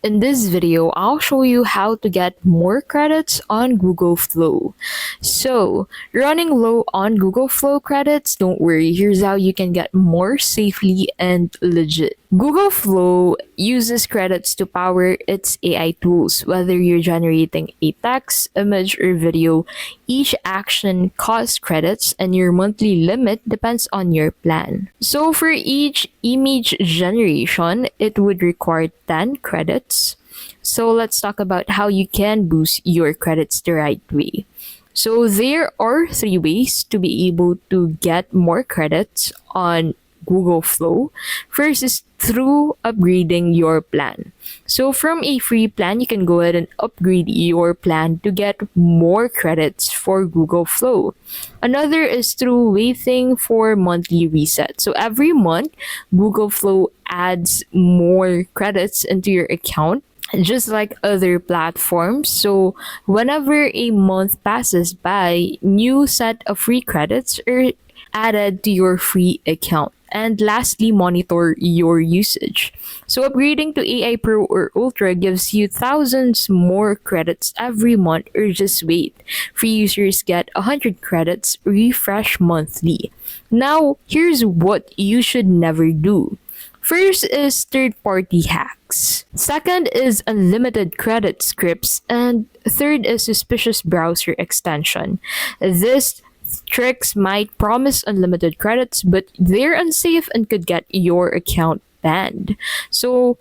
In this video, I'll show you how to get more credits on Google Flow. So, running low on Google Flow credits, don't worry, here's how you can get more safely and legit. Google Flow uses credits to power its AI tools. Whether you're generating a text, image, or video, each action costs credits and your monthly limit depends on your plan. So for each image generation, it would require 10 credits. So let's talk about how you can boost your credits the right way. So there are three ways to be able to get more credits on Google Flow. First is through upgrading your plan. So from a free plan, you can go ahead and upgrade your plan to get more credits for Google Flow. Another is through waiting for monthly reset. So every month, Google Flow adds more credits into your account just like other platforms. So whenever a month passes by, new set of free credits are added to your free account. And lastly, monitor your usage. So upgrading to AI Pro or Ultra gives you thousands more credits every month, or just wait. Free users get 100 credits, refresh monthly. Now, here's what you should never do. First is third party hacks. Second is unlimited credit scripts. And third is suspicious browser extension. These tricks might promise unlimited credits, but they're unsafe and could get your account banned. So,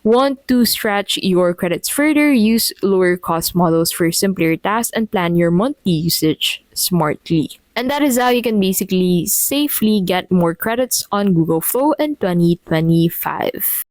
want to stretch your credits further? Use lower cost models for simpler tasks and plan your monthly usage smartly. And that is how you can basically safely get more credits on Google Flow in 2025.